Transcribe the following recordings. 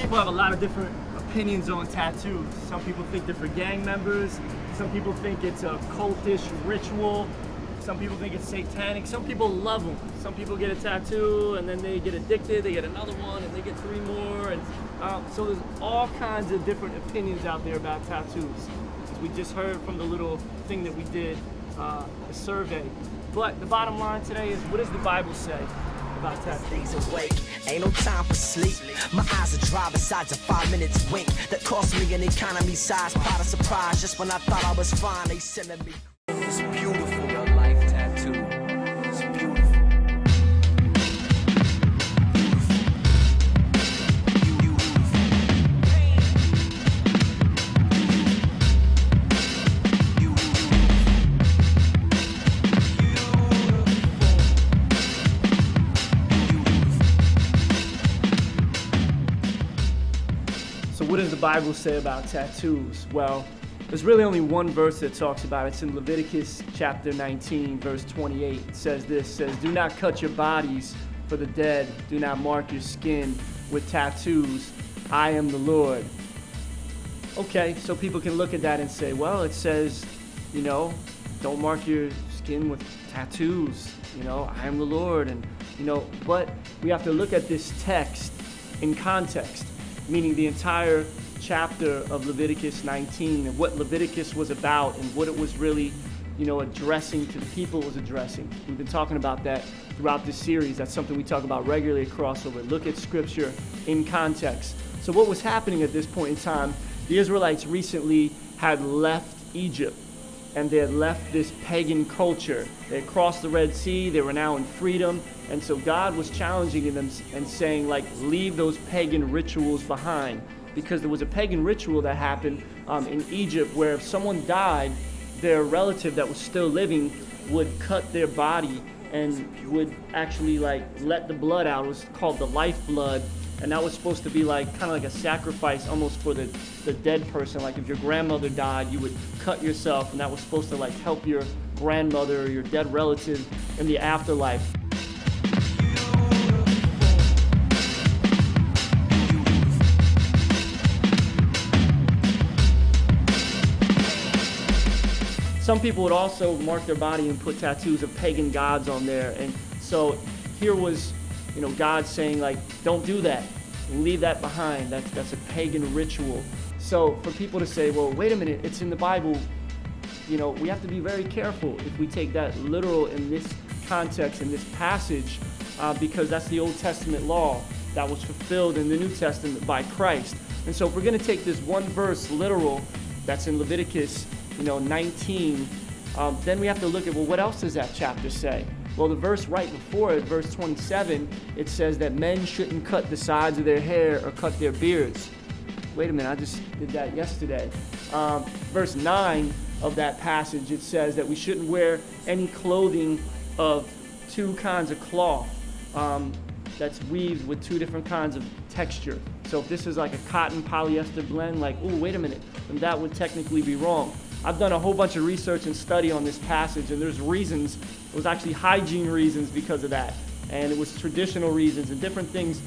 people have a lot of different opinions on tattoos. Some people think they're for gang members. Some people think it's a cultish ritual. Some people think it's satanic. Some people love them. Some people get a tattoo and then they get addicted. They get another one and they get 3 more. And so there's all kinds of different opinions out there about tattoos. As we just heard from the little thing that we did, the survey. But the bottom line today is, what does the Bible say about tattoos? Awake, ain't no time for sleep. My eyes are dry besides a 5 minutes wink that cost me an economy size pot of surprise. Just when I thought I was fine, they sending me. It's beautiful, your life tattoo. It's beautiful. So what does the Bible say about tattoos? Well, there's really only one verse that talks about it. It's in Leviticus chapter 19, verse 28. It says this, says, "Do not cut your bodies for the dead. Do not mark your skin with tattoos. I am the Lord." Okay, so people can look at that and say, well, it says, you know, don't mark your skin with tattoos. You know, I am the Lord. And, you know, but we have to look at this text in context, meaning the entire chapter of Leviticus 19 and what Leviticus was about and what it was really, you know, addressing to the people it was addressing. We've been talking about that throughout this series. That's something we talk about regularly at Crossover. Look at Scripture in context. So what was happening at this point in time, the Israelites recently had left Egypt and they had left this pagan culture. They had crossed the Red Sea, they were now in freedom, and so God was challenging them and saying, like, leave those pagan rituals behind. Because there was a pagan ritual that happened in Egypt where if someone died, their relative that was still living would cut their body and would actually like let the blood out. It was called the lifeblood, and that was supposed to be like kind of like a sacrifice almost for the dead person. Like if your grandmother died, you would cut yourself, and that was supposed to like help your grandmother or your dead relative in the afterlife. Some people would also mark their body and put tattoos of pagan gods on there. And so here was, you know, God saying, like, don't do that. Leave that behind. That's a pagan ritual. So for people to say, well, wait a minute, it's in the Bible, you know, we have to be very careful if we take that literal in this context, in this passage, because that's the Old Testament law that was fulfilled in the New Testament by Christ. And so if we're going to take this one verse literal that's in Leviticus 19, then we have to look at, well, what else does that chapter say? Well, the verse right before it, verse 27, it says that men shouldn't cut the sides of their hair or cut their beards. Wait a minute, I just did that yesterday. Verse 9 of that passage, it says that we shouldn't wear any clothing of 2 kinds of cloth that's weaved with 2 different kinds of texture. So if this is like a cotton polyester blend, like, oh, wait a minute, then that would technically be wrong. I've done a whole bunch of research and study on this passage, and there's reasons. It was actually hygiene reasons because of that, and it was traditional reasons and different things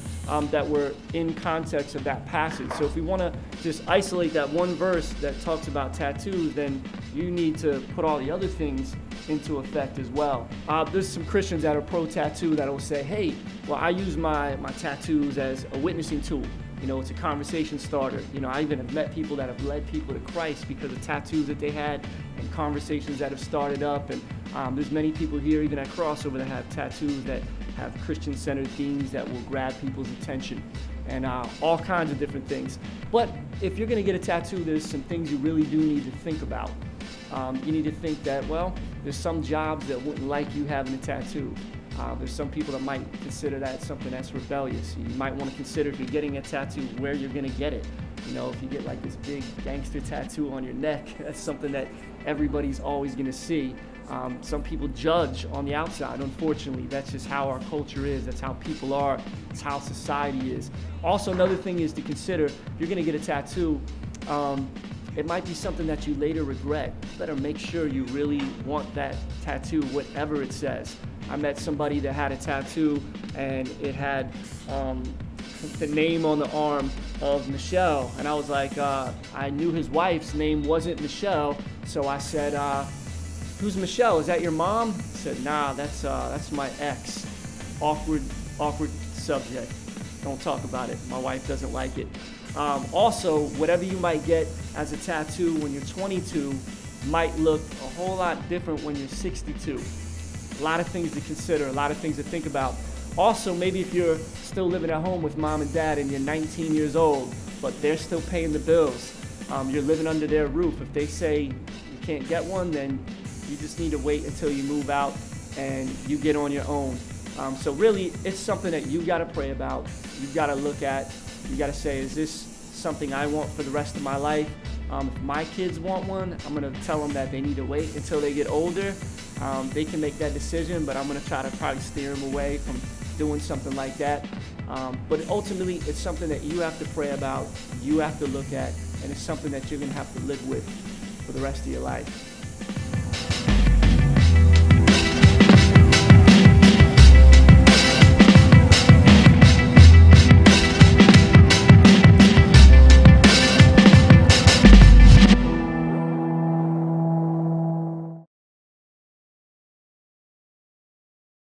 that were in context of that passage. So if we want to just isolate that one verse that talks about tattoos, then you need to put all the other things into effect as well. There's some Christians that are pro-tattoo that will say, hey, well, I use my tattoos as a witnessing tool. You know, it's a conversation starter. You know, I even have met people that have led people to Christ because of tattoos that they had and conversations that have started up. And there's many people here, even at Crossover, that have tattoos that have Christian-centered themes that will grab people's attention and all kinds of different things. But if you're going to get a tattoo, there's some things you really do need to think about. You need to think that, well, there's some jobs that wouldn't like you having a tattoo. There's some people that might consider that something that's rebellious. You might want to consider, if you're getting a tattoo, where you're going to get it. You know, if you get like this big gangster tattoo on your neck, that's something that everybody's always going to see. Some people judge on the outside. Unfortunately, that's just how our culture is. That's how people are. It's how society is. Also, another thing is to consider, if you're going to get a tattoo, it might be something that you later regret. You better make sure you really want that tattoo, whatever it says. I met somebody that had a tattoo and it had the name on the arm of Michelle. And I was like, I knew his wife's name wasn't Michelle, so I said, who's Michelle? Is that your mom? He said, nah, that's my ex. Awkward subject. Don't talk about it. My wife doesn't like it. Also, whatever you might get as a tattoo when you're 22 might look a whole lot different when you're 62. A lot of things to consider, a lot of things to think about. Also, maybe if you're still living at home with mom and dad and you're 19 years old, but they're still paying the bills, you're living under their roof. If they say you can't get one, then you just need to wait until you move out and you get on your own. So really, it's something that you got to pray about. You've got to look at. You got to say, is this something I want for the rest of my life? If my kids want one, I'm going to tell them that they need to wait until they get older. They can make that decision, but I'm going to try to probably steer them away from doing something like that. But ultimately, it's something that you have to pray about, you have to look at, and it's something that you're going to have to live with for the rest of your life.